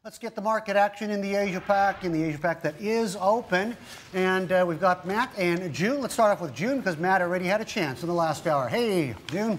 Let's get the market action in the Asia Pac, that is open. And we've got Matt and June. Let's start off with June because Matt already had a chance in the last hour. Hey, June.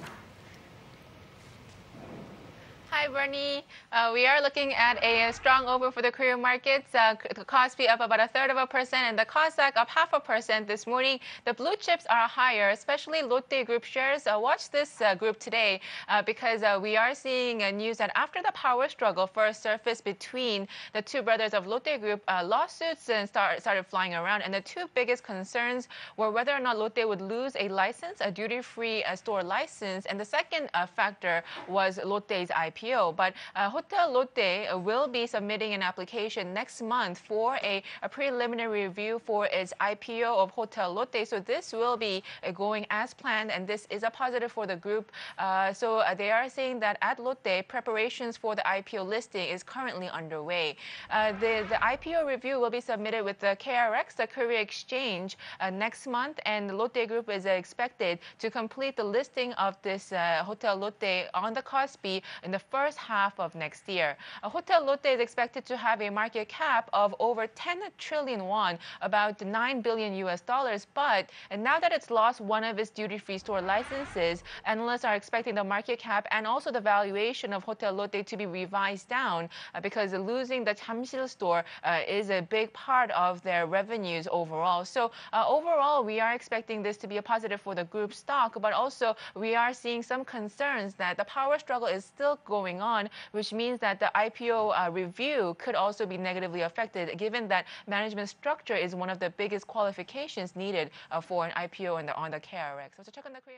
Hi, Bernie. We are looking at a strong open for the Korean markets. The Kospi up about 1/3% and the Kosdaq up 0.5% this morning. The blue chips are higher, especially Lotte Group shares. Watch this group today because we are seeing news that after the power struggle first surfaced between the two brothers of Lotte Group, lawsuits started flying around. And the two biggest concerns were whether or not Lotte would lose a license, a duty-free store license. And the second factor was Lotte's IPO. But Hotel Lotte will be submitting an application next month for a preliminary review for its IPO of Hotel Lotte. So this will be going as planned, and this is a positive for the group. So they are saying that at Lotte, preparations for the IPO listing is currently underway. The IPO review will be submitted with the KRX, the Korea Exchange, next month, and the Lotte Group is expected to complete the listing of this Hotel Lotte on the Kospi in the first half of next year. Hotel Lotte is expected to have a market cap of over 10 trillion won, about $9 billion US. But now that it's lost one of its duty-free store licenses, analysts are expecting the market cap and also the valuation of Hotel Lotte to be revised down because losing the Jamsil store is a big part of their revenues overall. So overall, we are expecting this to be a positive for the group stock, but also we are seeing some concerns that the power struggle is still going on, which means that the IPO review could also be negatively affected, given that management structure is one of the biggest qualifications needed for an IPO on the KRX. So check on the Korean